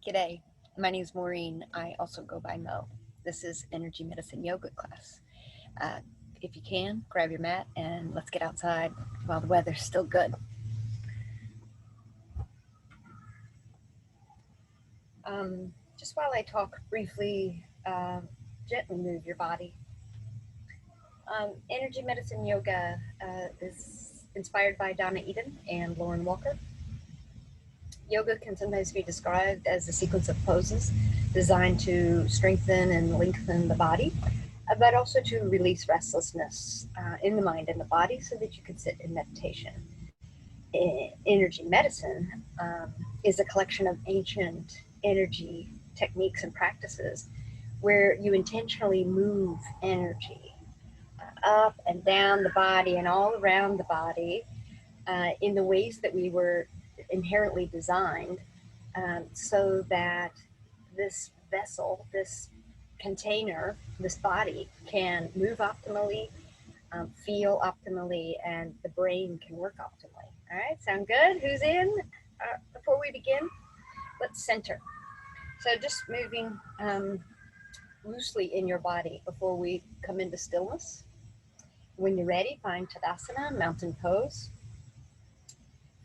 G'day, my name is Maureen. I also go by Mo. This is Energy Medicine Yoga class. If you can, grab your mat and let's get outside while the weather's still good. Just while I talk briefly, gently move your body. Energy Medicine Yoga is inspired by Donna Eden and Lauren Walker. Yoga can sometimes be described as a sequence of poses designed to strengthen and lengthen the body, but also to release restlessness in the mind and the body so that you can sit in meditation. Energy medicine is a collection of ancient energy techniques and practices where you intentionally move energy up and down the body and all around the body in the ways that we were inherently designed so that this vessel, this container, this body can move optimally, feel optimally, and the brain can work optimally. All right, sound good? Who's in? Before we begin, let's center. So just moving loosely in your body before we come into stillness. When you're ready, find Tadasana, mountain pose.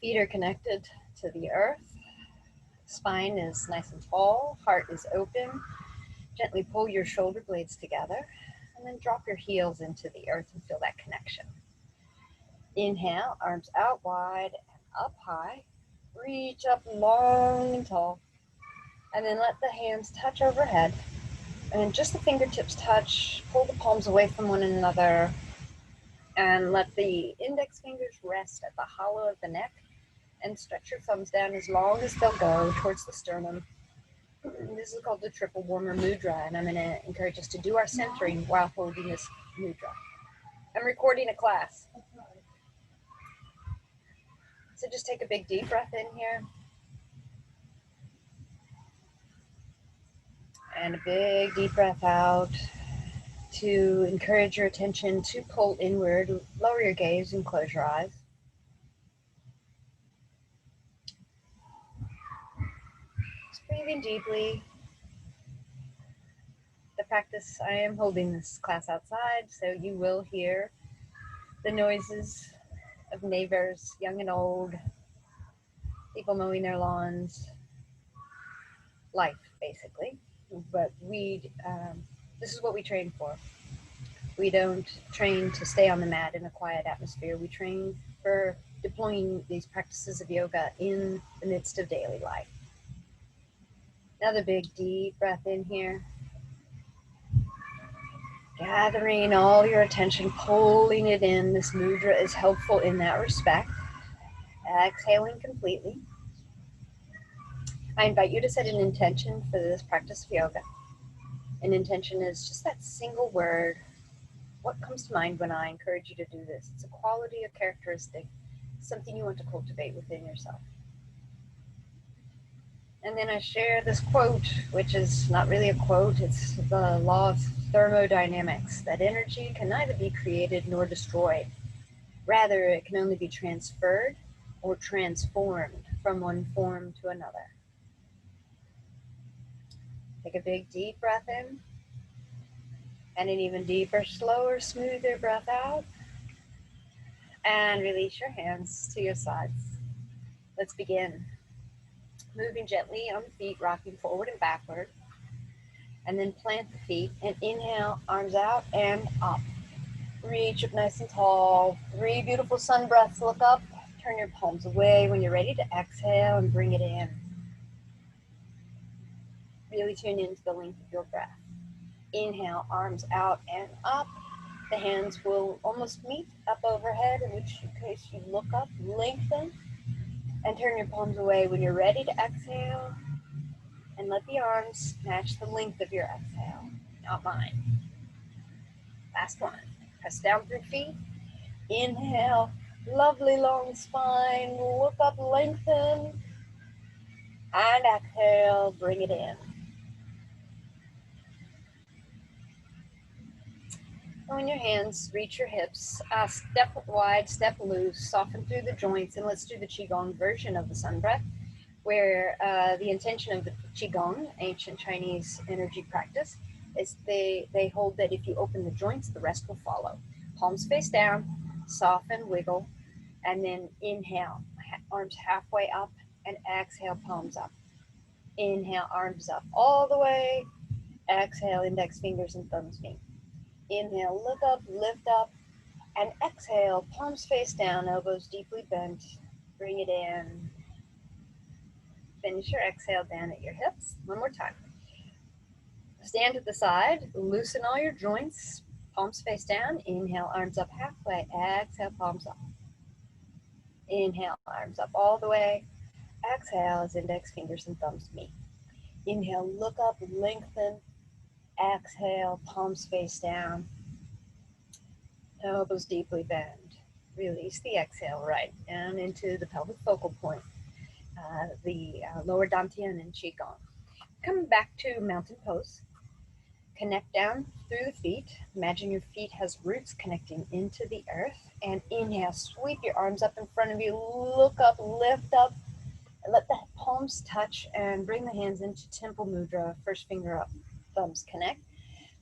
Feet are connected to the earth. Spine is nice and tall. Heart is open. Gently pull your shoulder blades together and then drop your heels into the earth and feel that connection. Inhale, arms out wide and up high. Reach up long and tall. And then let the hands touch overhead. And just the fingertips touch. Pull the palms away from one another. And let the index fingers rest at the hollow of the neck. And stretch your thumbs down as long as they'll go towards the sternum. This is called the triple warmer mudra, and I'm going to encourage us to do our centering while holding this mudra. I'm recording a class. So just take a big deep breath in here. And a big deep breath out to encourage your attention to pull inward. Lower your gaze and close your eyes. Just breathing deeply. The practice, I am holding this class outside, so you will hear the noises of neighbors, young and old, people mowing their lawns, life basically. But this is what we train for. We don't train to stay on the mat in a quiet atmosphere. We train for deploying these practices of yoga in the midst of daily life. Another big deep breath in here. Gathering all your attention, pulling it in. This mudra is helpful in that respect. Exhaling completely. I invite you to set an intention for this practice of yoga. An intention is just that single word. What comes to mind when I encourage you to do this? It's a quality, a characteristic, something you want to cultivate within yourself. And then I share this quote, which is not really a quote, it's the law of thermodynamics, that energy can neither be created nor destroyed. Rather, it can only be transferred or transformed from one form to another. Take a big deep breath in, and an even deeper, slower, smoother breath out. And release your hands to your sides. Let's begin. Moving gently on the feet, rocking forward and backward. And then plant the feet and inhale, arms out and up. Reach up nice and tall. 3 beautiful sun breaths. Look up, turn your palms away. When you're ready to exhale and bring it in. Really tune into the length of your breath. Inhale, arms out and up. The hands will almost meet up overhead, in which case you look up, lengthen, and turn your palms away when you're ready to exhale. And let the arms match the length of your exhale, not mine. Last one. Press down through feet. Inhale, lovely long spine. Look up, lengthen. And exhale, bring it in. When your hands reach your hips, step wide, step loose, soften through the joints, and let's do the Qigong version of the sun breath, where the intention of the Qigong, ancient Chinese energy practice, is they hold that if you open the joints, the rest will follow. Palms face down, soften, wiggle, and then inhale, arms halfway up, and exhale, palms up. Inhale, arms up all the way. Exhale, index fingers and thumbs meet. Inhale, look up, lift up, and exhale, palms face down, elbows deeply bent. Bring it in. Finish your exhale down at your hips. One more time. Stand to the side, loosen all your joints, palms face down. Inhale, arms up halfway. Exhale, palms up. Inhale, arms up all the way. Exhale as index fingers and thumbs meet. Inhale, look up, lengthen. Exhale, palms face down. Elbows deeply bend. Release the exhale right down into the pelvic focal point, the lower dantian and qigong. Come back to mountain pose. Connect down through the feet. Imagine your feet has roots connecting into the earth. And inhale, sweep your arms up in front of you. Look up, lift up. Let the palms touch and bring the hands into temple mudra. First finger up, thumbs connect.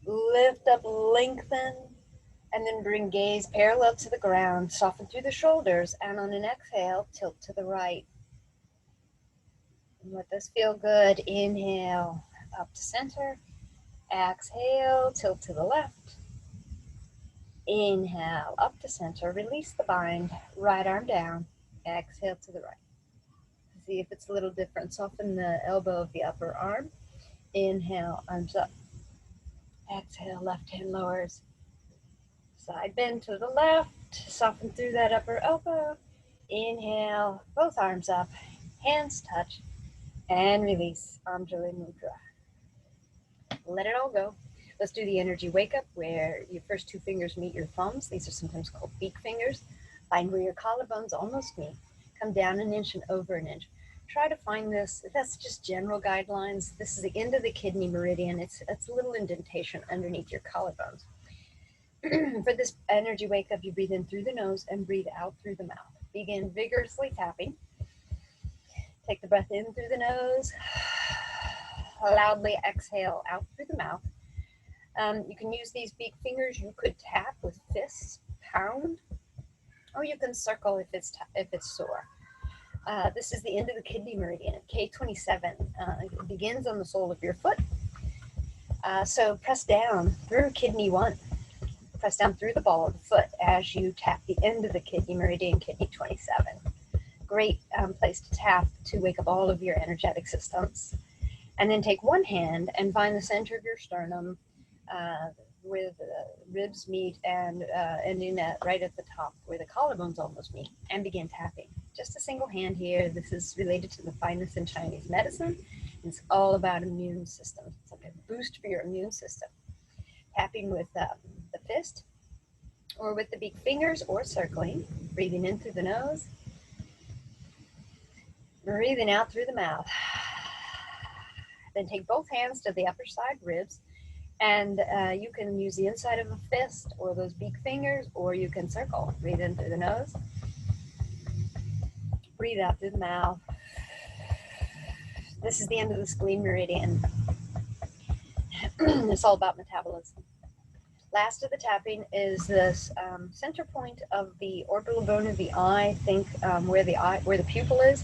Lift up, lengthen, and then bring gaze parallel to the ground. Soften through the shoulders, and on an exhale, tilt to the right. And let this feel good. Inhale, up to center. Exhale, tilt to the left. Inhale, up to center. Release the bind. Right arm down. Exhale to the right. See if it's a little different. Soften the elbow of the upper arm. Inhale, arms up. Exhale, left hand lowers. Side bend to the left. Soften through that upper elbow. Inhale, both arms up. Hands touch. And release. Anjali Mudra. Let it all go. Let's do the energy wake up where your first two fingers meet your thumbs. These are sometimes called beak fingers. Find where your collarbones almost meet. Come down an inch and over an inch. Try to find this. That's just general guidelines. This is the end of the kidney meridian. It's a little indentation underneath your collarbones. For this energy wake up, you breathe in through the nose and breathe out through the mouth. Begin vigorously tapping. Take the breath in through the nose. Loudly exhale out through the mouth. You can use these beak fingers. You could tap with fists, pound, or you can circle if it's sore. This is the end of the kidney meridian at K27. It begins on the sole of your foot. So press down through kidney 1. Press down through the ball of the foot as you tap the end of the kidney meridian, kidney 27. Great place to tap to wake up all of your energetic systems. And then take one hand and find the center of your sternum where the ribs meet and ending right at the top where the collarbones almost meet, and begin tapping. Just a single hand here. This is related to the fineness in Chinese medicine. It's all about immune system. It's like a boost for your immune system. Tapping with the fist or with the beak fingers or circling. Breathing in through the nose. Breathing out through the mouth. Then take both hands to the upper side ribs, and you can use the inside of a fist or those beak fingers, or you can circle. Breathe in through the nose. Breathe out through the mouth. This is the end of the spleen meridian. It's all about metabolism. Last of the tapping is this center point of the orbital bone of the eye. Think where the pupil is.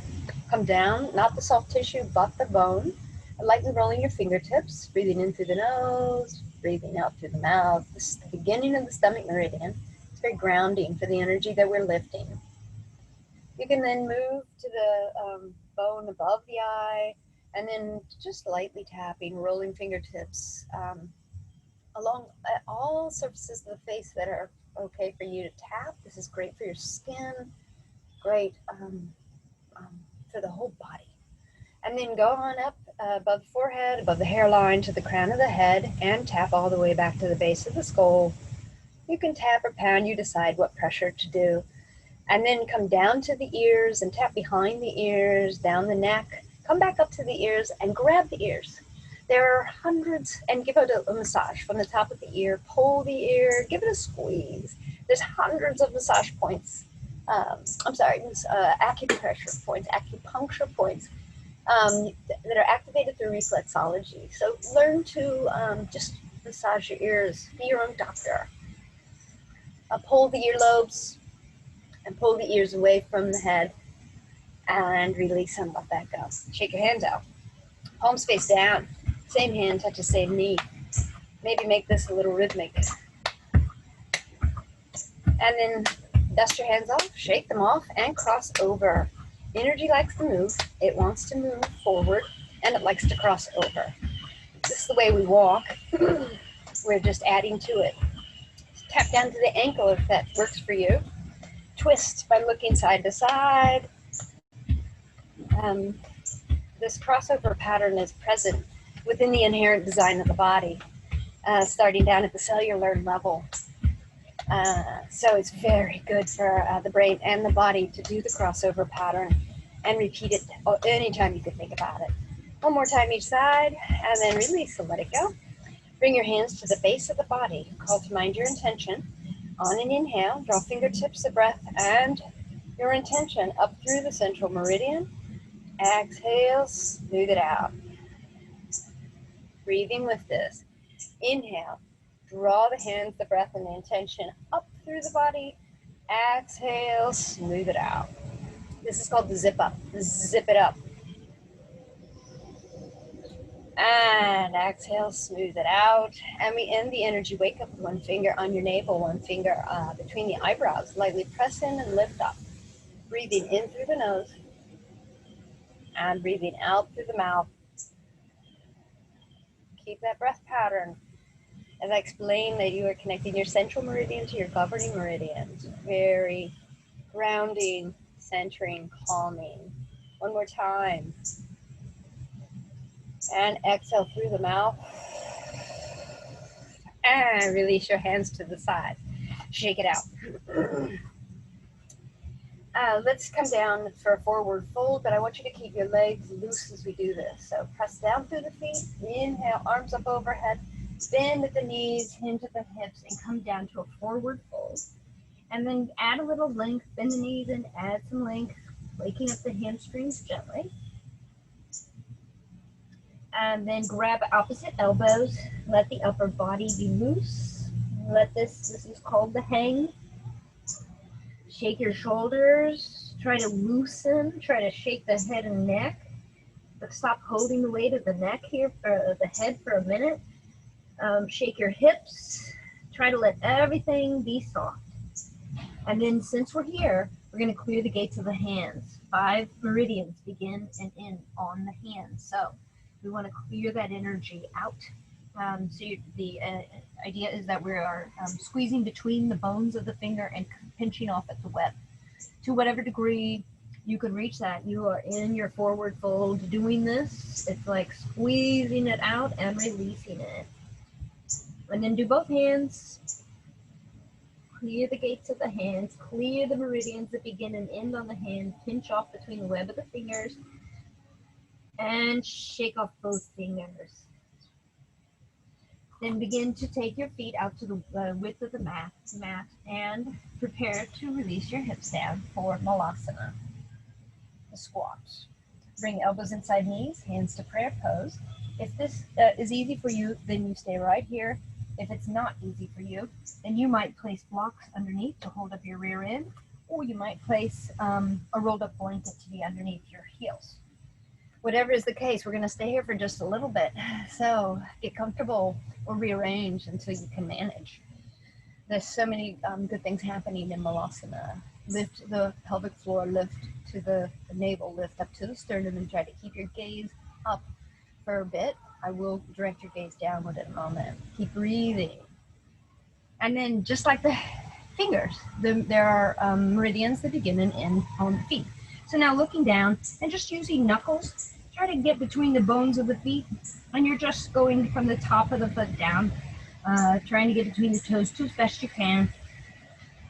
Come down, not the soft tissue, but the bone. Lightly rolling your fingertips, breathing in through the nose, breathing out through the mouth. This is the beginning of the stomach meridian. It's very grounding for the energy that we're lifting. You can then move to the bone above the eye, and then just lightly tapping, rolling fingertips along all surfaces of the face that are okay for you to tap. This is great for your skin, great for the whole body. And then go on up above the forehead, above the hairline to the crown of the head, and tap all the way back to the base of the skull. You can tap or pound, you decide what pressure to do. And then come down to the ears and tap behind the ears, down the neck. Come back up to the ears and grab the ears. There are hundreds, and give it a massage from the top of the ear. Pull the ear, give it a squeeze. There's hundreds of massage points. Acupressure points, acupuncture points that are activated through reflexology. So learn to just massage your ears, be your own doctor. Pull the earlobes and pull the ears away from the head and release them, let that go. Shake your hands out. Palms face down. Same hand touches same knee. Maybe make this a little rhythmic. And then dust your hands off, shake them off, and cross over. Energy likes to move. It wants to move forward, and it likes to cross over. This is the way we walk. We're just adding to it. Tap down to the ankle if that works for you. Twist by looking side to side. This crossover pattern is present within the inherent design of the body, starting down at the cellular level. So it's very good for the brain and the body to do the crossover pattern and repeat it anytime you can think about it. One more time each side, and then release, so let it go. Bring your hands to the base of the body. Call to mind your intention. On an inhale, draw fingertips of breath and your intention up through the central meridian. Exhale, smooth it out. Breathing with this. Inhale, draw the hands, the breath, and the intention up through the body. Exhale, smooth it out. This is called the zip up. Zip it up. And exhale, smooth it out. And we end the energy wake up with one finger on your navel, one finger between the eyebrows. Lightly press in and lift up. Breathing in through the nose and breathing out through the mouth. Keep that breath pattern. As I explained, that you are connecting your central meridian to your governing meridians. Very grounding, centering, calming. One more time. And exhale through the mouth. And release your hands to the side. Shake it out. Let's come down for a forward fold, but I want you to keep your legs loose as we do this. So press down through the feet. Inhale, arms up overhead. Bend at the knees, hinge at the hips, and come down to a forward fold. And then add a little length, bend the knees and add some length, waking up the hamstrings gently. And then grab opposite elbows. Let the upper body be loose. This is called the hang. Shake your shoulders. Try to loosen. Try to shake the head and neck. But stop holding the weight of the neck here, for the head for a minute. Shake your hips. Try to let everything be soft. And then since we're here, we're going to clear the gates of the hands. 5 meridians begin and end on the hands. So we want to clear that energy out. The idea is that we are squeezing between the bones of the finger and pinching off at the web. To whatever degree you can reach that, you are in your forward fold doing this. It's like squeezing it out and releasing it. And then do both hands. Clear the gates of the hands. Clear the meridians that begin and end on the hand. Pinch off between the web of the fingers. And shake off both fingers. Then begin to take your feet out to the width of the mat and prepare to release your hips down for Malasana, the squat. Bring elbows inside knees, hands to prayer pose. If this is easy for you, then you stay right here. If it's not easy for you, then you might place blocks underneath to hold up your rear end, or you might place a rolled up blanket to be underneath your heels. Whatever is the case, we're going to stay here for just a little bit. So get comfortable or rearrange until you can manage. There's so many good things happening in Malasana. Lift the pelvic floor, lift to the navel, lift up to the sternum, and try to keep your gaze up for a bit. I will direct your gaze downward in a moment. Keep breathing. And then just like the fingers, there are meridians that begin and end on the feet. So now looking down and just using knuckles, try to get between the bones of the feet, and you're just going from the top of the foot down, trying to get between the toes as best you can,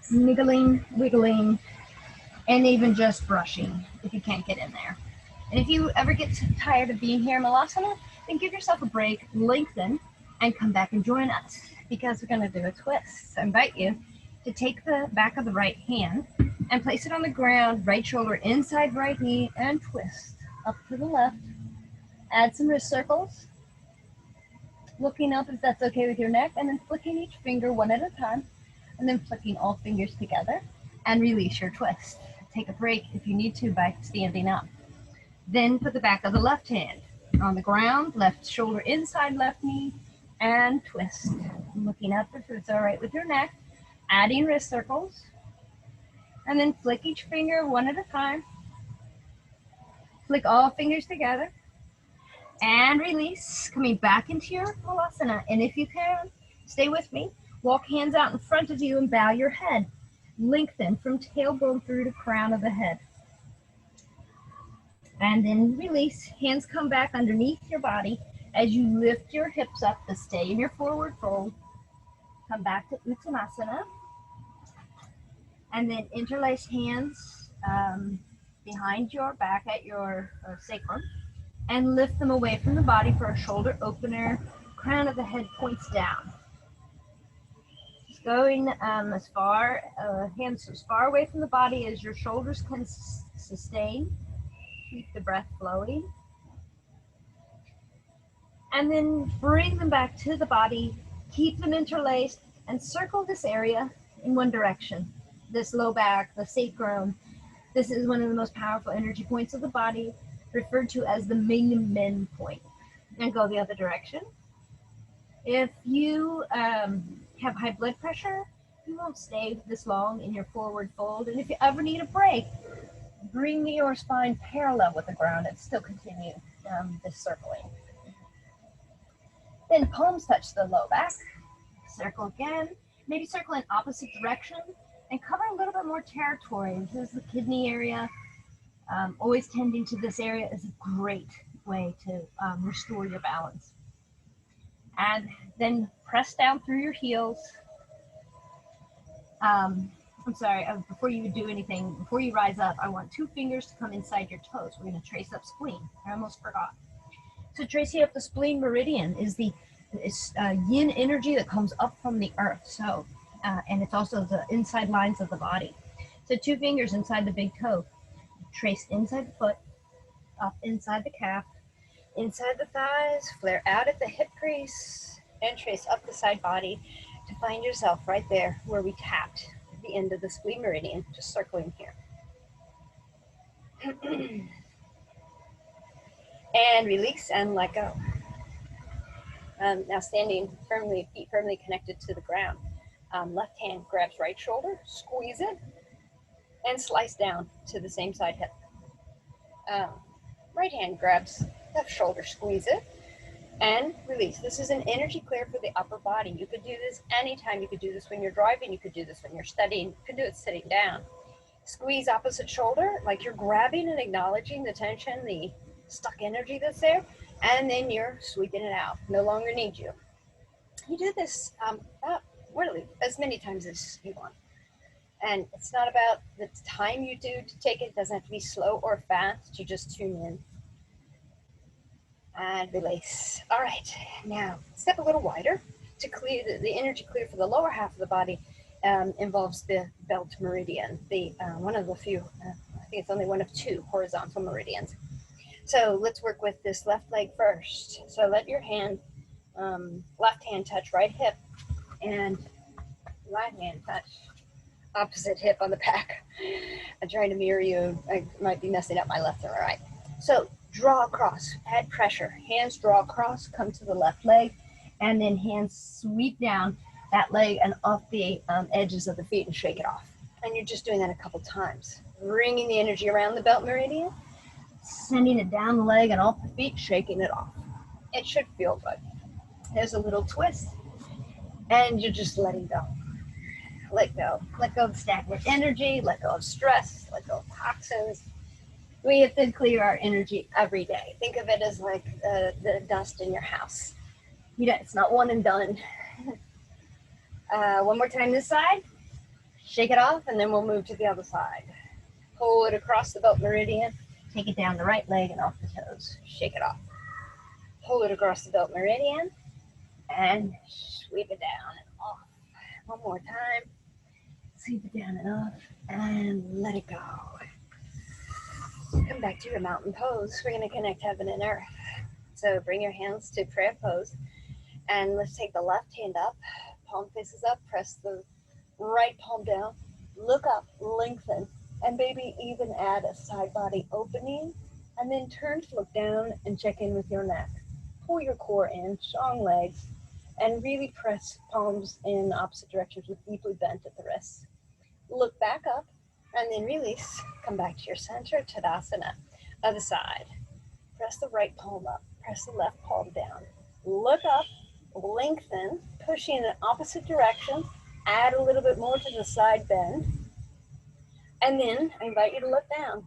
niggling, wiggling, and even just brushing if you can't get in there. And if you ever get tired of being here in Malasana, then give yourself a break, lengthen, and come back and join us, because we're going to do a twist. So I invite you to take the back of the right hand and place it on the ground, right shoulder inside right knee, and twist. up to the left. Add some wrist circles. Looking up if that's okay with your neck, and then flicking each finger one at a time, and then flicking all fingers together, and release your twist. Take a break if you need to by standing up. Then put the back of the left hand on the ground, left shoulder inside left knee, and twist. Looking up if it's all right with your neck, adding wrist circles, and then flick each finger one at a time. Flick all fingers together, and release, coming back into your Savasana. And if you can, stay with me. Walk hands out in front of you and bow your head. Lengthen from tailbone through to crown of the head. And then release. Hands come back underneath your body as you lift your hips up to stay in your forward fold. Come back to Uttanasana. And then interlace hands behind your back at your sacrum. And lift them away from the body for a shoulder opener. Crown of the head points down. Just going as far, hands as far away from the body as your shoulders can sustain. Keep the breath flowing. And then bring them back to the body. Keep them interlaced and circle this area in one direction. This low back, the sacrum. This is one of the most powerful energy points of the body, referred to as the Ming Men point. And go the other direction. If you have high blood pressure, you won't stay this long in your forward fold. And if you ever need a break, bring your spine parallel with the ground and still continue this circling. Then palms touch the low back. Circle again. Maybe circle in opposite direction and cover a little bit more territory. This is the kidney area. Always tending to this area is a great way to restore your balance. And then press down through your heels. Before you do anything, before you rise up, I want 2 fingers to come inside your toes. We're going to trace up spleen. I almost forgot. So tracing up the spleen meridian is the yin energy that comes up from the earth. So, and it's also the inside lines of the body. So 2 fingers inside the big toe. Trace inside the foot, up inside the calf, inside the thighs, flare out at the hip crease, and trace up the side body to find yourself right there where we tapped at the end of the spleen meridian, just circling here. And release and let go. Now standing firmly, feet firmly connected to the ground. Left hand grabs right shoulder, squeeze it, and slice down to the same side hip. Right hand grabs left shoulder, squeeze it, and release. This is an energy clear for the upper body. You could do this anytime. You could do this when you're driving. You could do this when you're studying. You could do it sitting down. Squeeze opposite shoulder, like you're grabbing and acknowledging the tension, the stuck energy that's there, and then you're sweeping it out. No longer need you. You do this as many times as you want. And it's not about the time you do to take it. It doesn't have to be slow or fast. You just tune in and release. All right, now step a little wider to clear the energy clear for the lower half of the body. Involves the belt meridian, one of the few, I think it's only one of 2 horizontal meridians. So let's work with this left leg first. So let your hand, left hand touch right hip, and right hand touch opposite hip on the back. I'm trying to mirror you. I might be messing up my left and right. So draw across, add pressure. Hands draw across, come to the left leg, and then hands sweep down that leg and off the edges of the feet and shake it off. And you're just doing that a couple times. Bringing the energy around the belt meridian, sending it down the leg and off the feet, shaking it off. It should feel good. There's a little twist, and you're just letting go. Let go. Let go of stagnant energy, let go of stress, let go of toxins. We have to clear our energy every day. Think of it as like the dust in your house. It's not one and done. One more time this side. Shake it off, and then we'll move to the other side. Pull it across the belt meridian. Take it down the right leg and off the toes. Shake it off. Pull it across the belt meridian and sweep it down and off. One more time. Sweep it down and off and let it go. Come back to your mountain pose. We're going to connect heaven and earth. So bring your hands to prayer pose. And let's take the left hand up. Palm faces up. Press the right palm down. Look up. Lengthen. And maybe even add a side body opening. And then turn to look down and check in with your neck. Pull your core in. Strong legs. And really press palms in opposite directions with deeply bent at the wrists. Look back up. And then release. Come back to your center. Tadasana. Other side. Press the right palm up. Press the left palm down. Look up. Lengthen. Pushing in opposite directions. Add a little bit more to the side bend. And then I invite you to look down.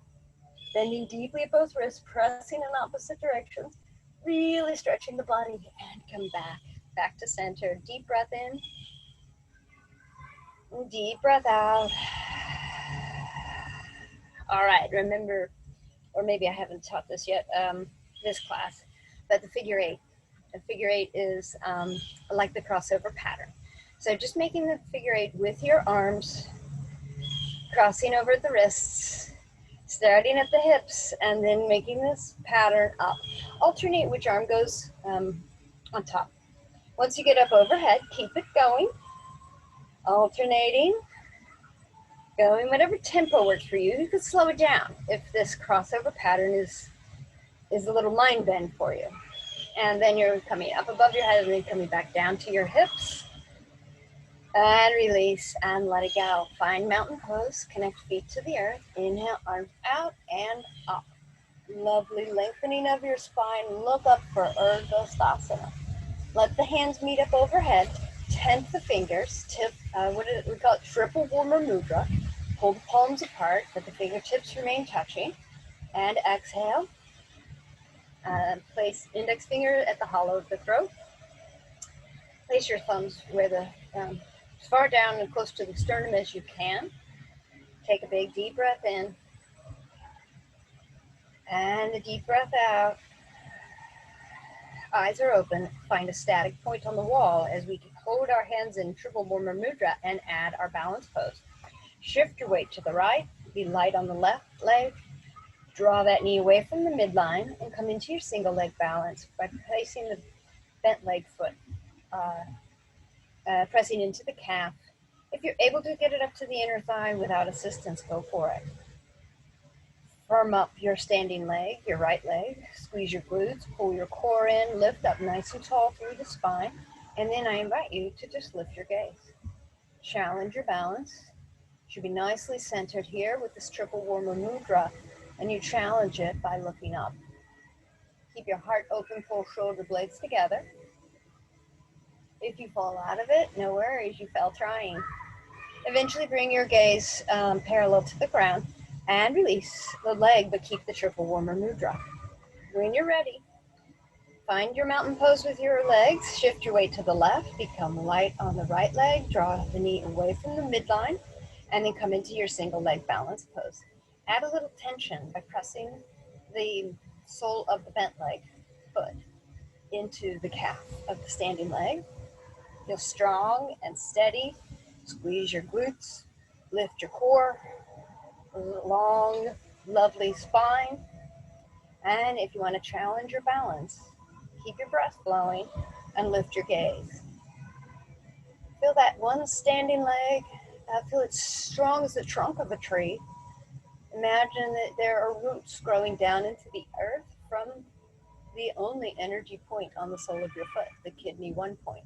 Bending deeply at both wrists. Pressing in opposite directions. Really stretching the body. And come back. Back to center. Deep breath in. Deep breath out. All right, remember, or maybe I haven't taught this yet, this class, but the figure eight. The figure eight is like the crossover pattern. So just making the figure eight with your arms, crossing over the wrists, starting at the hips, and then making this pattern up. Alternate which arm goes on top. Once you get up overhead, keep it going, alternating. Going whatever tempo works for you. You can slow it down if this crossover pattern is a little line bend for you. And then you're coming up above your head and then coming back down to your hips. And release and let it go. Find mountain pose. Connect feet to the earth. Inhale, arms out and up. Lovely lengthening of your spine. Look up for Dandasana. Let the hands meet up overhead. Tenth the fingers. Tip. We call it triple warmer mudra. Pull the palms apart, but the fingertips remain touching. And exhale. Place index finger at the hollow of the throat. Place your thumbs where the as far down and close to the sternum as you can. Take a big deep breath in. And a deep breath out. Eyes are open. Find a static point on the wall as we hold our hands in triple warmer mudra and add our balance pose. Shift your weight to the right, be light on the left leg, draw that knee away from the midline and come into your single leg balance by placing the bent leg foot, pressing into the calf. If you're able to get it up to the inner thigh without assistance, go for it. Firm up your standing leg, your right leg, squeeze your glutes, pull your core in, lift up nice and tall through the spine, and then I invite you to just lift your gaze. Challenge your balance. Should be nicely centered here with this triple warmer mudra, and you challenge it by looking up. Keep your heart open, pull shoulder blades together. If you fall out of it, no worries, you fell trying. Eventually bring your gaze parallel to the ground and release the leg, but keep the triple warmer mudra. When you're ready, find your mountain pose with your legs, shift your weight to the left, become light on the right leg, draw the knee away from the midline, and then come into your single leg balance pose. Add a little tension by pressing the sole of the bent leg foot into the calf of the standing leg. Feel strong and steady. Squeeze your glutes, lift your core, long, lovely spine. And if you want to challenge your balance, keep your breath flowing and lift your gaze. Feel that one standing leg. Feel it strong as the trunk of a tree. Imagine that there are roots growing down into the earth from the only energy point on the sole of your foot, the kidney 1 point.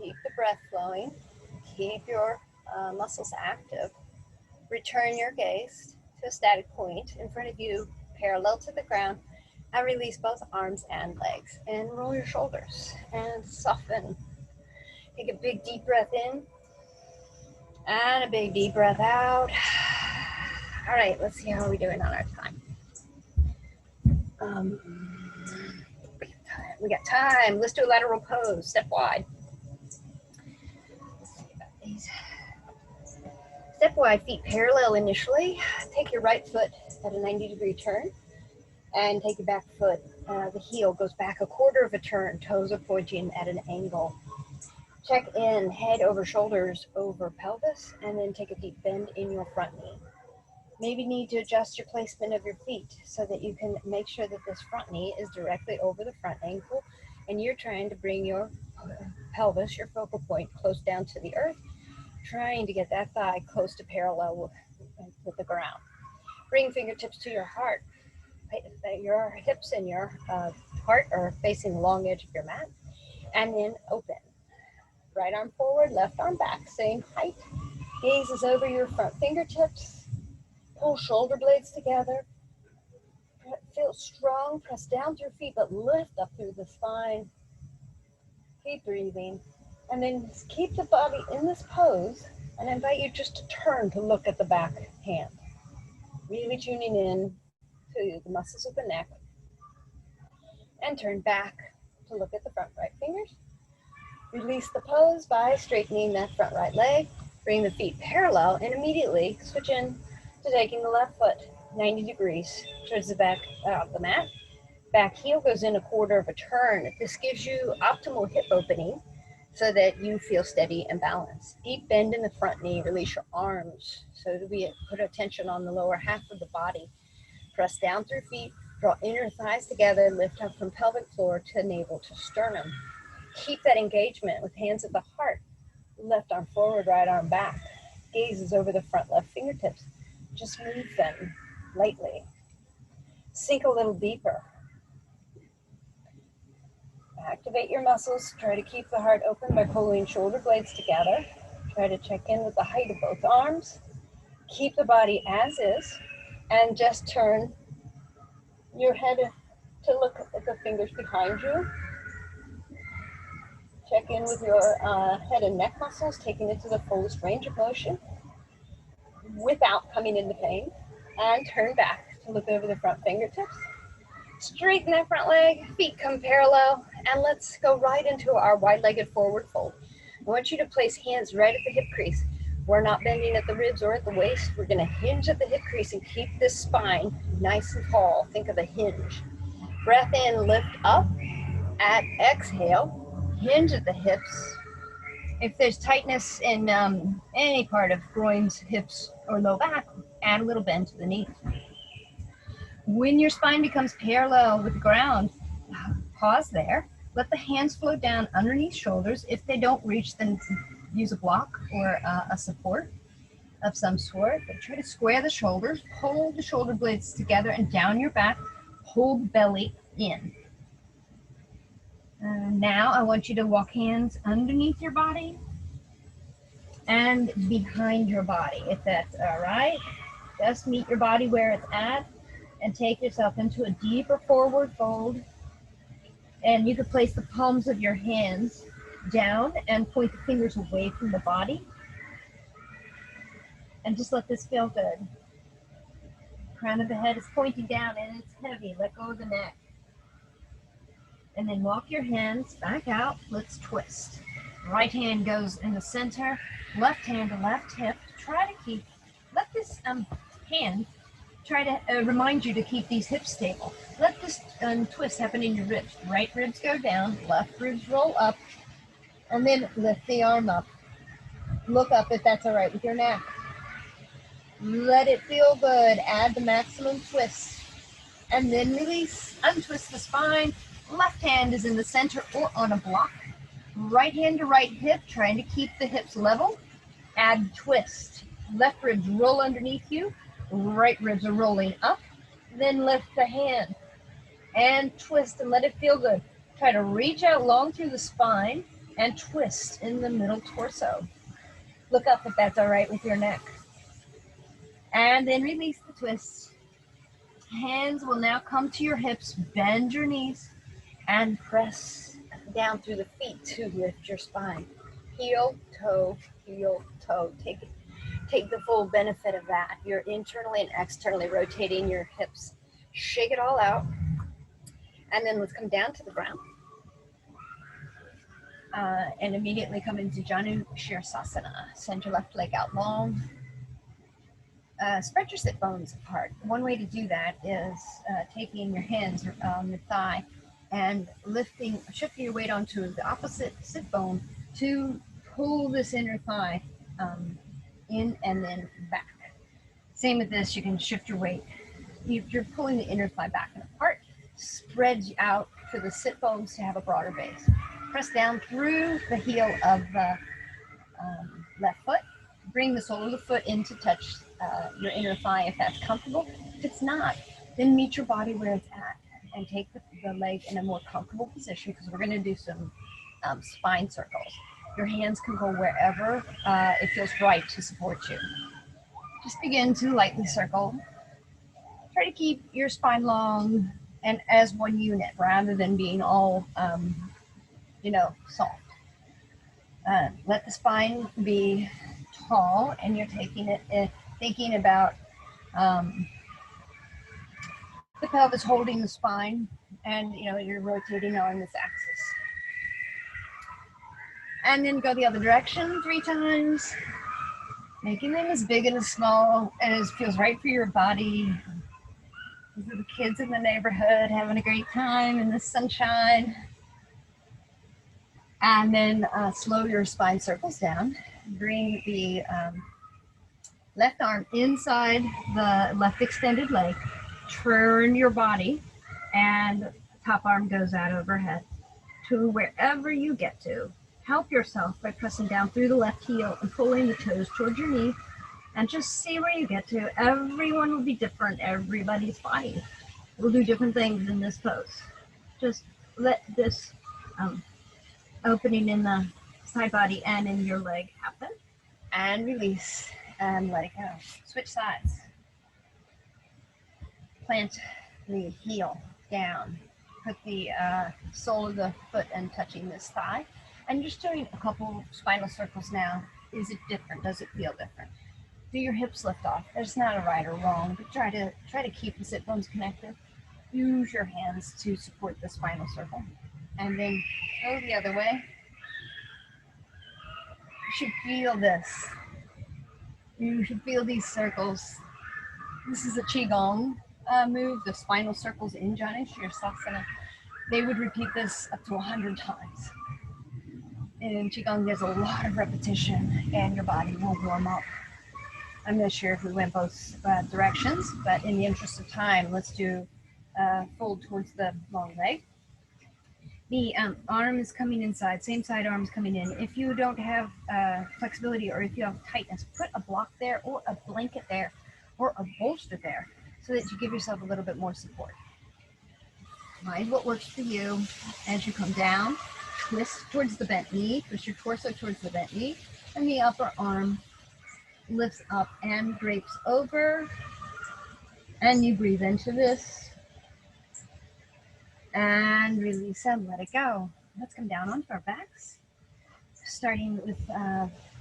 Keep the breath flowing. Keep your muscles active. Return your gaze to a static point in front of you, parallel to the ground, and release both arms and legs. And roll your shoulders and soften. Take a big deep breath in and a big deep breath out. All right, let's see how we're doing on our time. We got time. Let's do a lateral pose, step wide. Let's see about these. Step wide, feet parallel initially. Take your right foot at a 90-degree turn and take your back foot. The heel goes back a quarter of a turn. Toes are pointing at an angle. Check in, head over shoulders over pelvis, and then take a deep bend in your front knee. Maybe need to adjust your placement of your feet so that you can make sure that this front knee is directly over the front ankle, and you're trying to bring your pelvis, your focal point, close down to the earth, trying to get that thigh close to parallel with the ground. Bring fingertips to your heart. Your hips and your heart are facing the long edge of your mat, and then open. Right arm forward, left arm back, same height. Gaze is over your front fingertips. Pull shoulder blades together. Feel strong, press down through feet, but lift up through the spine. Keep breathing. And then keep the body in this pose, and I invite you just to turn to look at the back hand. Really tuning in to the muscles of the neck. And turn back to look at the front right fingers. Release the pose by straightening that front right leg. Bring the feet parallel and immediately switch in to taking the left foot 90 degrees towards the back of the mat. Back heel goes in a quarter of a turn. This gives you optimal hip opening so that you feel steady and balanced. Deep bend in the front knee. Release your arms so that we put attention on the lower half of the body. Press down through feet. Draw inner thighs together. Lift up from pelvic floor to navel to sternum. Keep that engagement with hands at the heart. Left arm forward, right arm back. Gaze is over the front left fingertips. Just move them lightly. Sink a little deeper. Activate your muscles. Try to keep the heart open by pulling shoulder blades together. Try to check in with the height of both arms. Keep the body as is, and just turn your head to look at the fingers behind you. Check in with your head and neck muscles, taking it to the fullest range of motion without coming into pain. And turn back to look over the front fingertips. Straighten that front leg, feet come parallel, and let's go right into our wide-legged forward fold. I want you to place hands right at the hip crease. We're not bending at the ribs or at the waist. We're going to hinge at the hip crease and keep this spine nice and tall. Think of a hinge. Breath in, lift up. At exhale, hinge at the hips. If there's tightness in any part of groins, hips, or low back, add a little bend to the knees. When your spine becomes parallel with the ground, pause there. Let the hands float down underneath shoulders. If they don't reach, then use a block or a support of some sort. But try to square the shoulders, pull the shoulder blades together and down your back, pull the belly in. Now I want you to walk hands underneath your body and behind your body, if that's all right. Just meet your body where it's at and take yourself into a deeper forward fold. And you can place the palms of your hands down and point the fingers away from the body. And just let this feel good. Crown of the head is pointing down and it's heavy. Let go of the neck. And then walk your hands back out. Let's twist. Right hand goes in the center, left hand to left hip. Try to keep, let this hand try to remind you to keep these hips stable. Let this twist happen in your ribs. Right ribs go down, left ribs roll up, and then lift the arm up. Look up if that's all right with your neck. Let it feel good. Add the maximum twist. And then release. Untwist the spine. Left hand is in the center or on a block. Right hand to right hip, trying to keep the hips level. Add twist. Left ribs roll underneath you. Right ribs are rolling up. Then lift the hand and twist and let it feel good. Try to reach out long through the spine and twist in the middle torso. Look up if that's all right with your neck. And then release the twist. Hands will now come to your hips. Bend your knees and press down through the feet to lift your spine. Heel, toe, Take the full benefit of that. You're internally and externally rotating your hips. Shake it all out. And then let's come down to the ground. And immediately come into Janu Shirsasana. Send your left leg out long. Spread your sit bones apart. One way to do that is taking your hands on the thigh and shifting your weight onto the opposite sit bone to pull this inner thigh in and then back. Same with this, you can shift your weight. If you're pulling the inner thigh back and apart, spread out to the sit bones to have a broader base. Press down through the heel of the left foot. Bring the sole of the foot in to touch your inner thigh if that's comfortable. If it's not, then meet your body where it's at and take the leg in a more comfortable position, because we're going to do some spine circles. Your hands can go wherever it feels right to support you. Just begin to lightly circle. Try to keep your spine long and as one unit rather than being all, soft. Let the spine be tall, and you're thinking about the pelvis holding the spine, and you're rotating on this axis. And then go the other direction 3 times, making them as big and as small as feels right for your body. These are the kids in the neighborhood having a great time in the sunshine. And then slow your spine circles down. Bring the left arm inside the left extended leg. Turn your body, and top arm goes out overhead to wherever you get to. Help yourself by pressing down through the left heel and pulling the toes towards your knee, and just see where you get to. Everyone will be different. Everybody's body will do different things in this pose. Just let this opening in the side body and in your leg happen, and release and let it go. Switch sides. Plant the heel down. Put the sole of the foot and touching this thigh, and just doing a couple spinal circles now. Is it different? Does it feel different? Do your hips lift off? There's not a right or wrong, but try to keep the sit bones connected. Use your hands to support the spinal circle, and then go the other way. You should feel this. You should feel these circles. This is a Qigong move, the spinal circles in Jhana Savasana. They would repeat this up to 100 times. In Qigong, there's a lot of repetition, and your body will warm up. I'm not sure if we went both directions, but in the interest of time, let's do fold towards the long leg. The arm is coming inside, same side arm is coming in. If you don't have flexibility, or if you have tightness, put a block there or a blanket there or a bolster there so that you give yourself a little bit more support. Find what works for you. As you come down, twist towards the bent knee, twist your torso towards the bent knee, and the upper arm lifts up and drapes over. And you breathe into this. And release and let it go. Let's come down onto our backs, starting with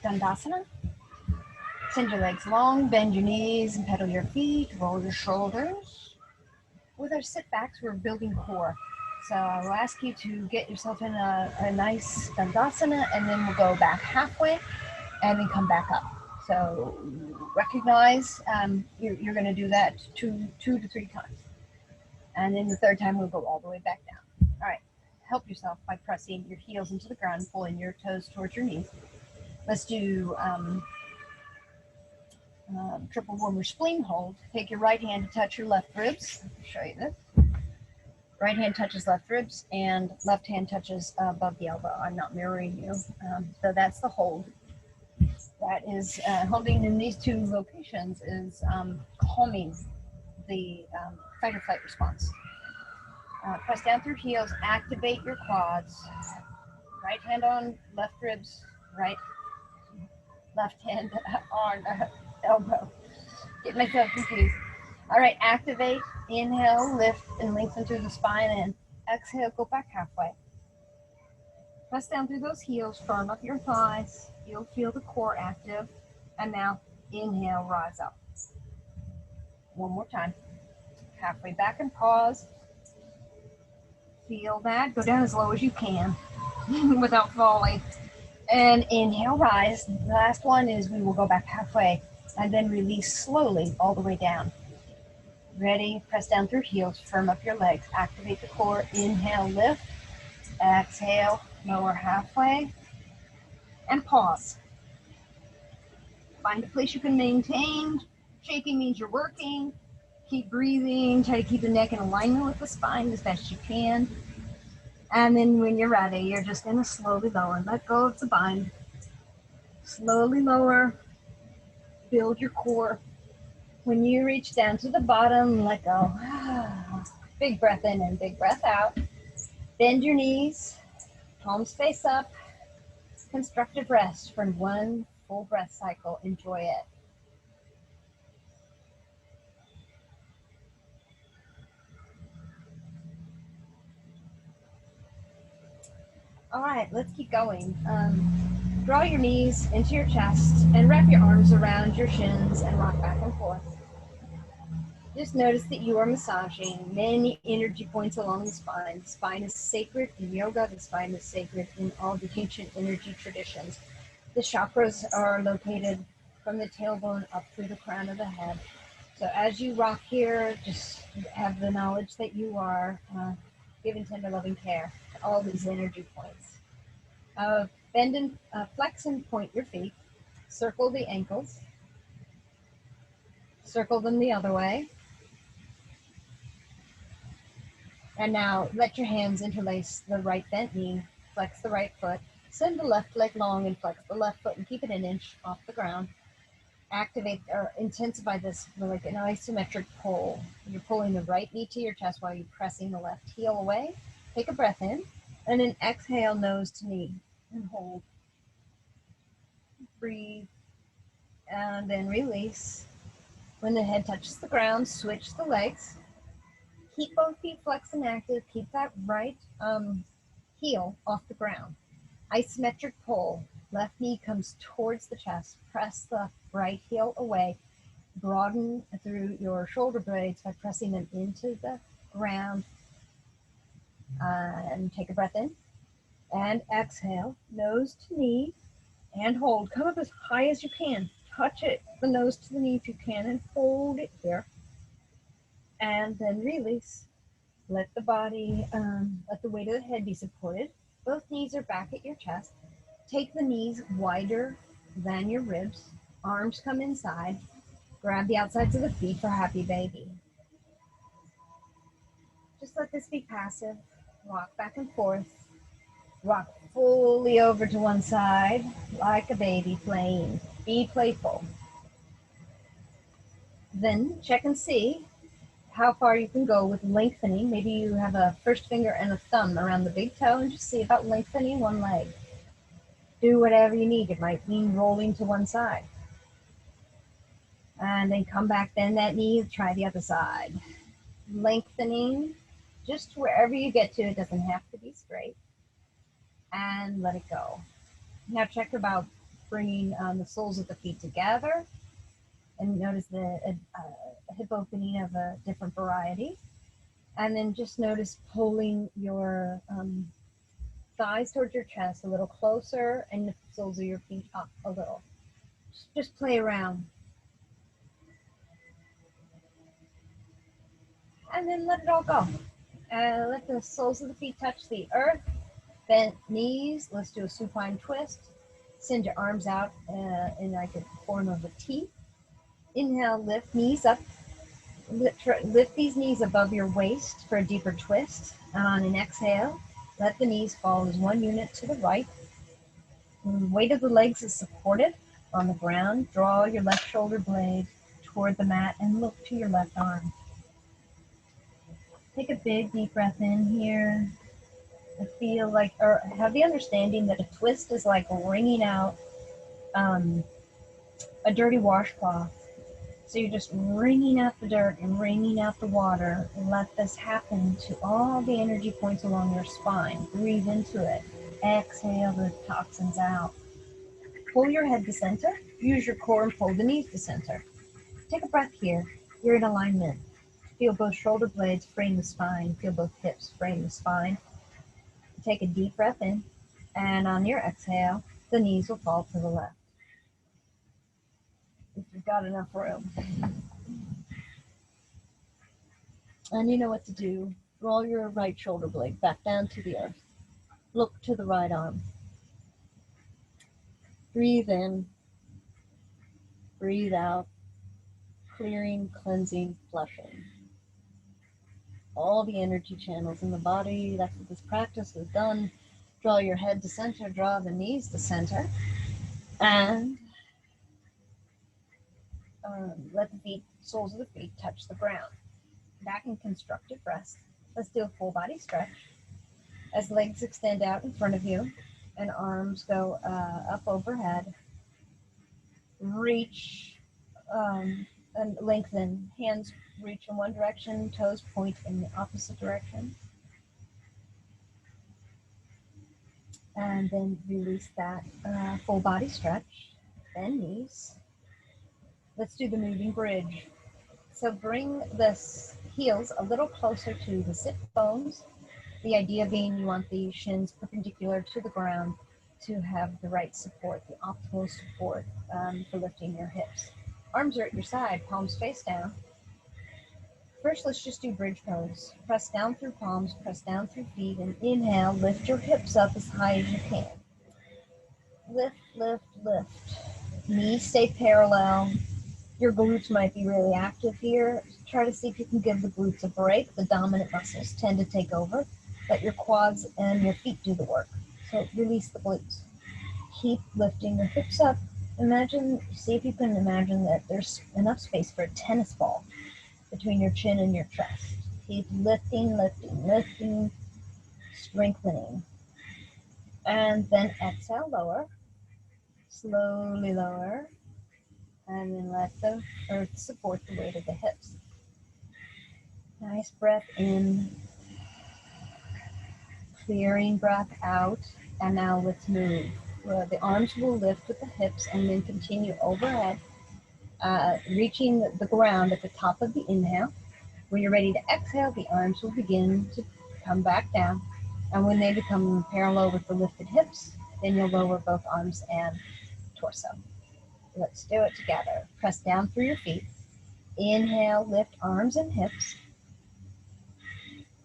Dandasana. Send your legs long, bend your knees and pedal your feet, roll your shoulders. With our sit backs, we're building core. So I will ask you to get yourself in a nice Dandasana, and then we'll go back halfway and then come back up. So recognize you're going to do that two to three times. And then the third time, we'll go all the way back down. All right, help yourself by pressing your heels into the ground, pulling your toes towards your knees. Let's do triple warmer spleen hold. Take your right hand to touch your left ribs. I'll show you this. Right hand touches left ribs, and left hand touches above the elbow. I'm not mirroring you. So that's the hold. That is holding in these two locations is calming the fight or flight response. Press down through heels, activate your quads. Right hand on left ribs, left hand on elbow. Get myself confused. All right, activate, inhale, lift and lengthen through the spine, and exhale, go back halfway. Press down through those heels, firm up your thighs. You'll feel the core active. And now inhale, rise up. One more time. Halfway back and pause. Feel that. Go down as low as you can without falling. And inhale, rise. The last one is we will go back halfway and then release slowly all the way down. Ready? Press down through heels. Firm up your legs. Activate the core. Inhale, lift. Exhale, lower halfway. And pause. Find a place you can maintain Shaking means you're working. Keep breathing. Try to keep the neck in alignment with the spine as best you can. And then when you're ready, you're just going to slowly lower. Let go of the bind. Slowly lower. Build your core. When you reach down to the bottom, let go. Big breath in and big breath out. Bend your knees. Palms face up. Constructive rest for one full breath cycle. Enjoy it. All right, let's keep going. Draw your knees into your chest and wrap your arms around your shins and rock back and forth. Just notice that you are massaging many energy points along the spine. The spine is sacred in yoga. The spine is sacred in all the ancient energy traditions. The chakras are located from the tailbone up through the crown of the head. So as you rock here, just have the knowledge that you are giving tender loving care to all these energy points. Bend and flex and point your feet. Circle the ankles. Circle them the other way. And now let your hands interlace the right bent knee. Flex the right foot. Send the left leg long and flex the left foot and keep it an inch off the ground. Activate or intensify this like an isometric pull. You're pulling the right knee to your chest while you're pressing the left heel away. Take a breath in and then exhale nose to knee and hold. Breathe and then release. When the head touches the ground, switch the legs. Keep both feet flexed and active. Keep that right heel off the ground. Isometric pull. Left knee comes towards the chest. Press the right heel away. Broaden through your shoulder blades by pressing them into the ground. And take a breath in. And exhale. Nose to knee. And hold. Come up as high as you can. Touch it, the nose to the knee if you can, and hold it here. And then release. Let the body, let the weight of the head be supported. Both knees are back at your chest. Take the knees wider than your ribs. Arms come inside. Grab the outsides of the feet for happy baby. Just let this be passive. Rock back and forth. Rock fully over to one side like a baby playing. Be playful. Then check and see how far you can go with lengthening. Maybe you have a first finger and a thumb around the big toe and just see about lengthening one leg. Do whatever you need. It might mean rolling to one side. And then come back, bend that knee, try the other side. Lengthening just wherever you get to. It doesn't have to be straight. And let it go. Now check about bringing the soles of the feet together. And notice the hip opening of a different variety. And then just notice pulling your thighs towards your chest a little closer and the soles of your feet up a little. Just play around. And then let it all go. Let the soles of the feet touch the earth. Bent knees. Let's do a supine twist. Send your arms out in like a form of a T. Inhale, lift knees up. Lift these knees above your waist for a deeper twist. And on an exhale, let the knees fall as one unit to the right. The weight of the legs is supported on the ground. Draw your left shoulder blade toward the mat and look to your left arm. Take a big deep breath in here. I feel like, or have the understanding that a twist is like wringing out a dirty washcloth. So you're just wringing out the dirt and wringing out the water. And let this happen to all the energy points along your spine. Breathe into it. Exhale the toxins out. Pull your head to center. Use your core and pull the knees to center. Take a breath here. You're in alignment. Feel both shoulder blades frame the spine. Feel both hips frame the spine. Take a deep breath in. And on your exhale, the knees will fall to the left. If you've got enough room. And you know what to do. Roll your right shoulder blade back down to the earth. Look to the right arm. Breathe in. Breathe out. clearing, cleansing, flushing. All the energy channels in the body. That's what this practice is done. Draw your head to center, draw the knees to center, and let the feet, soles of the feet touch the ground. Back in constructive rest. Let's do a full body stretch. As legs extend out in front of you and arms go up overhead, reach and lengthen. Hands reach in one direction, toes point in the opposite direction. And then release that full body stretch. Bend knees. Let's do the moving bridge. So bring the heels a little closer to the sit bones. The idea being you want the shins perpendicular to the ground to have the right support, the optimal support for lifting your hips. Arms are at your side, palms face down. First, let's just do bridge pose. Press down through palms, press down through feet, and inhale, lift your hips up as high as you can. Lift, lift, lift. Knees stay parallel. Your glutes might be really active here. Try to see if you can give the glutes a break. The dominant muscles tend to take over. Let your quads and your feet do the work. So release the glutes. Keep lifting your hips up. See if you can imagine that there's enough space for a tennis ball between your chin and your chest. Keep lifting, lifting, lifting, strengthening. And then exhale, lower. Slowly lower. And then let the earth support the weight of the hips. Nice breath in. Clearing breath out. And now let's move. The arms will lift with the hips and then continue overhead, reaching the ground at the top of the inhale. When you're ready to exhale, the arms will begin to come back down. And when they become parallel with the lifted hips, then you'll lower both arms and torso. Let's do it together. Press down through your feet. Inhale, lift arms and hips.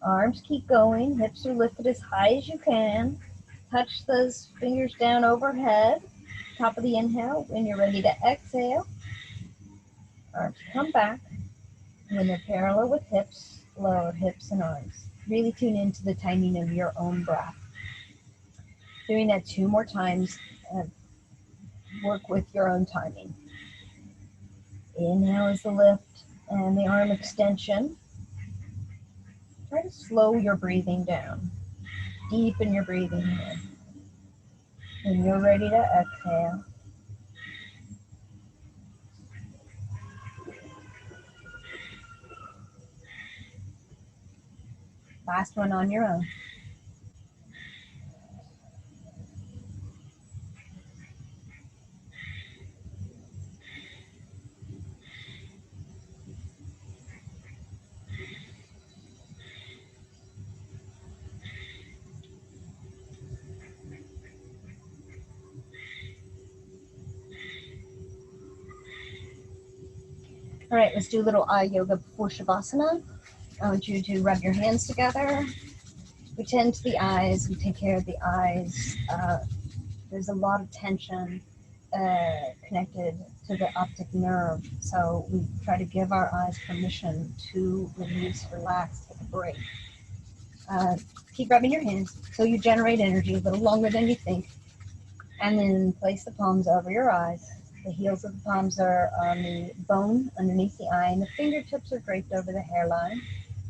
Arms keep going. Hips are lifted as high as you can. Touch those fingers down overhead. Top of the inhale. When you're ready to exhale, arms come back. When they're parallel with hips, lower hips and arms. Really tune into the timing of your own breath. Doing that 2 more times. Work with your own timing. Inhale is the lift and the arm extension. Try to slow your breathing down. Deepen your breathing here. When you're ready to exhale, last one on your own. All right, let's do a little eye yoga before Savasana. I want you to rub your hands together. We tend to the eyes, we take care of the eyes. There's a lot of tension connected to the optic nerve. So we try to give our eyes permission to release, relax, take a break. Keep rubbing your hands so you generate energy a little longer than you think. And then place the palms over your eyes. The heels of the palms are on the bone underneath the eye, and the fingertips are draped over the hairline.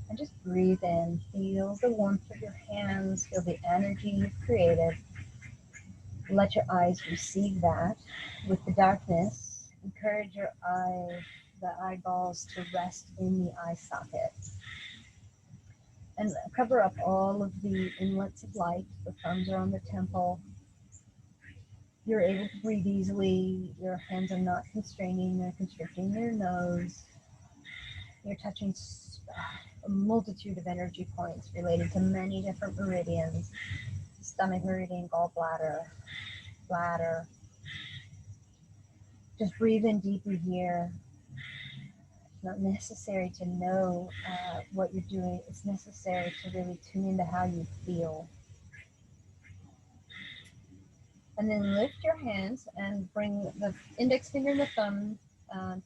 And just breathe in. Feel the warmth of your hands. Feel the energy you've created. Let your eyes receive that. With the darkness, encourage your eyes, the eyeballs to rest in the eye sockets. And cover up all of the inlets of light. The thumbs are on the temple. You're able to breathe easily. Your hands are not constraining. They're constricting your nose. You're touching a multitude of energy points related to many different meridians. Stomach meridian, gallbladder, bladder. Just breathe in deeply here. It's not necessary to know what you're doing. It's necessary to really tune into how you feel. And then lift your hands and bring the index finger and the thumb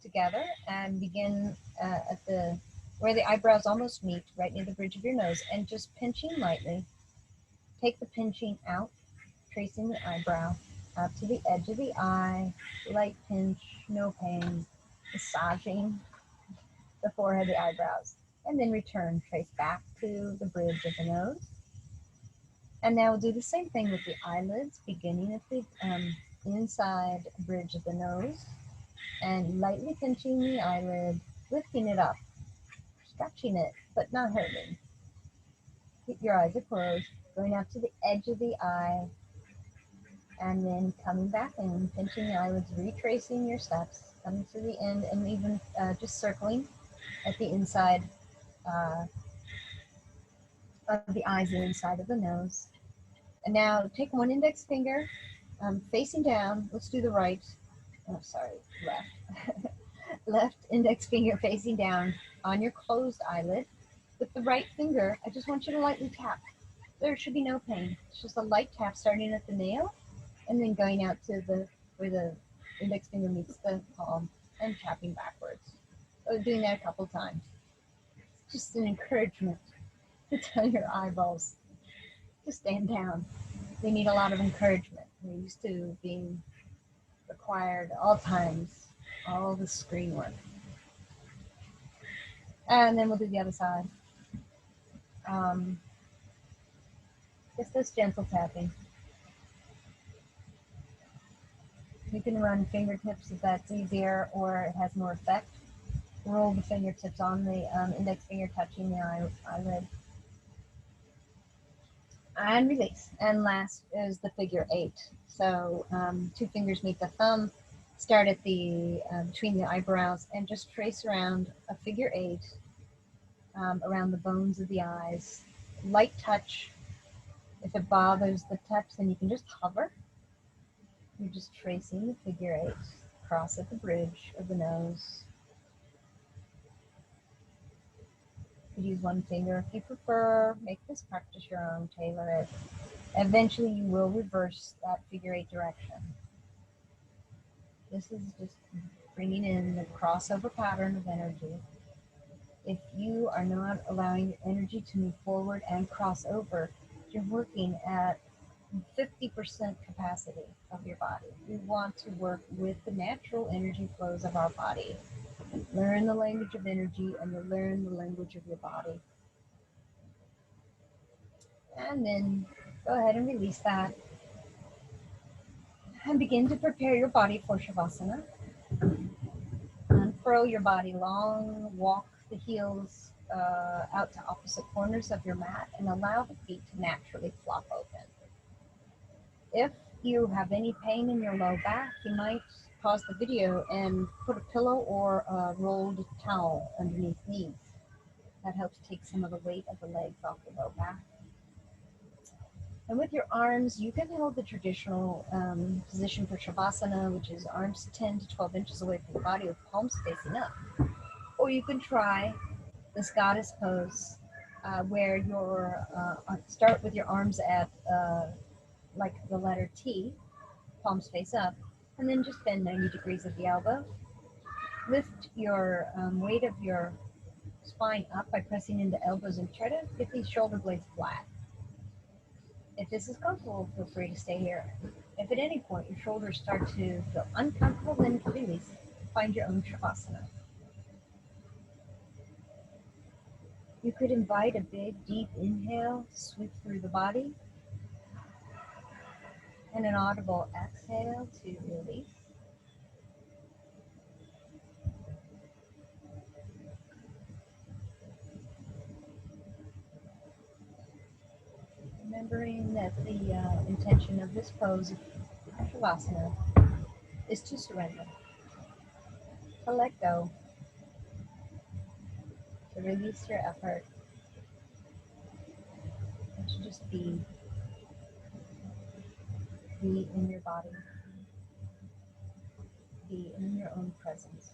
together and begin at the where the eyebrows almost meet, right near the bridge of your nose, and just pinching lightly. Take the pinching out, tracing the eyebrow out to the edge of the eye, light pinch, no pain, massaging the forehead, the eyebrows, and then return, trace back to the bridge of the nose. And now we'll do the same thing with the eyelids, beginning at the inside bridge of the nose, and lightly pinching the eyelid, lifting it up, stretching it, but not hurting. Keep your eyes are closed, going out to the edge of the eye, and then coming back in, pinching the eyelids, retracing your steps, coming to the end, and even just circling at the inside of the eyes and inside of the nose. And now take one index finger facing down. Let's do the right. Oh, sorry, left. Left index finger facing down on your closed eyelid. With the right finger, I just want you to lightly tap. There should be no pain. It's just a light tap starting at the nail and then going out to where the index finger meets the palm and tapping backwards. So doing that a couple times. Just an encouragement to tell your eyeballs to stand down. They need a lot of encouragement. They're used to being required all times, all the screen work. And then we'll do the other side. Just this gentle tapping. You can run fingertips if that's easier or it has more effect. Roll the fingertips on the index finger touching the eyelid. And release. And last is the figure 8. So 2 fingers meet the thumb, start at the between the eyebrows, and just trace around a figure 8 around the bones of the eyes. Light touch. If it bothers the touch, then you can just hover. You're just tracing the figure 8 across at the bridge of the nose. You could use one finger if you prefer. Make this practice your own, tailor it. Eventually you will reverse that figure 8 direction. This is just bringing in the crossover pattern of energy. If you are not allowing your energy to move forward and cross over, you're working at 50% capacity of your body. We want to work with the natural energy flows of our body. Learn the language of energy and you'll learn the language of your body. And then go ahead and release that. And begin to prepare your body for Savasana. Unfurl your body long, walk the heels out to opposite corners of your mat and allow the feet to naturally flop open. If you have any pain in your low back, you might pause the video and put a pillow or a rolled towel underneath knees. That helps take some of the weight of the legs off the low back. And with your arms, you can hold the traditional position for Savasana, which is arms 10 to 12 inches away from the body with palms facing up. Or you can try this goddess pose where you're start with your arms at like the letter T, palms face up, and then just bend 90 degrees at the elbow. Lift your weight of your spine up by pressing into elbows and try to get these shoulder blades flat. If this is comfortable, feel free to stay here. If at any point your shoulders start to feel uncomfortable, then release. Find your own Savasana. You could invite a big, deep inhale, sweep through the body, and an audible exhale to release. Remembering that the intention of this pose of Savasana is to surrender, to let go, to release your effort, and to just be in your body, be in your own presence.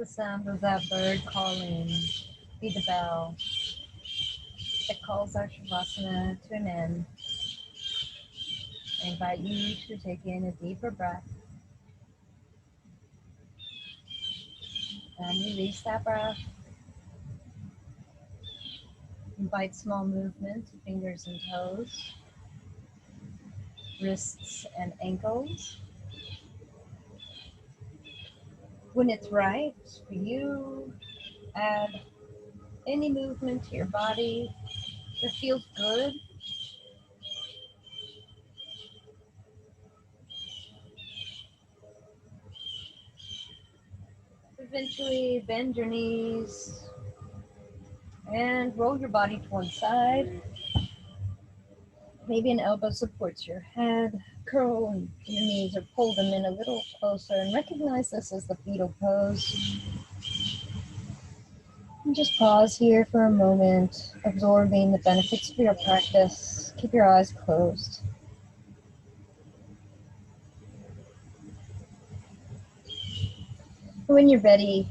the sound of that bird calling be the bell that calls our Savasana to an end. I invite you to take in a deeper breath and release that breath. Invite small movement of fingers and toes, wrists and ankles. When it's right for you, add any movement to your body that feels good. Eventually bend your knees and roll your body to one side. Maybe an elbow supports your head. Curl your knees or pull them in a little closer and recognize this as the fetal pose. And just pause here for a moment, absorbing the benefits of your practice. Keep your eyes closed. When you're ready,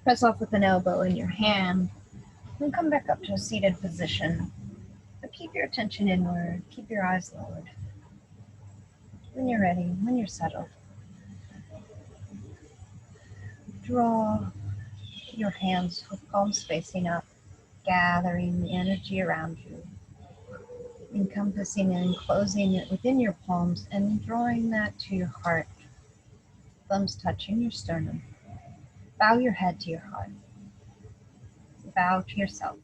press off with an elbow in your hand and come back up to a seated position. But keep your attention inward, keep your eyes lowered. When you're ready, when you're settled, draw your hands with palms facing up, gathering the energy around you, encompassing and enclosing it within your palms and drawing that to your heart, thumbs touching your sternum. Bow your head to your heart. Bow to yourself.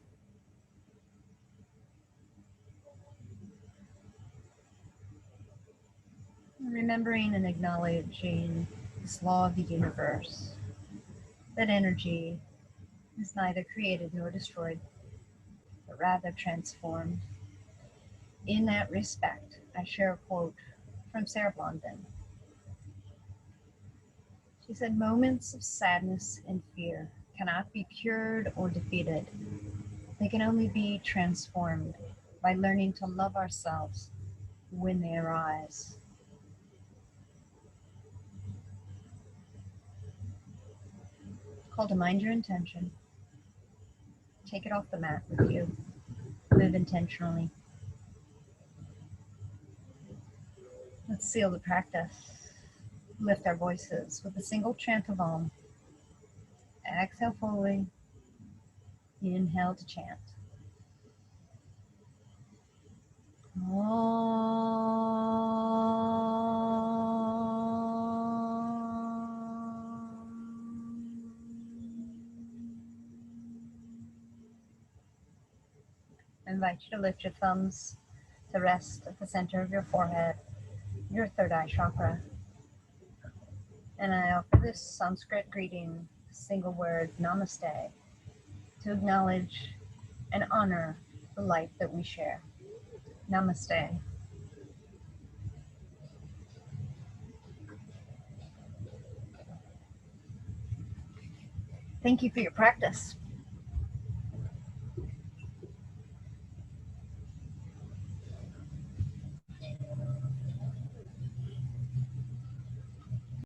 Remembering and acknowledging this law of the universe, that energy is neither created nor destroyed, but rather transformed. In that respect, I share a quote from Sarah Blondin. She said, "Moments of sadness and fear cannot be cured or defeated. They can only be transformed by learning to love ourselves when they arise." Call to mind your intention. Take it off the mat with you. Move intentionally. Let's seal the practice. Lift our voices with a single chant of Om. Exhale fully. Inhale to chant. I invite you to lift your thumbs to rest at the center of your forehead, your third eye chakra. And I offer this Sanskrit greeting, single word, Namaste, to acknowledge and honor the light that we share. Namaste. Thank you for your practice.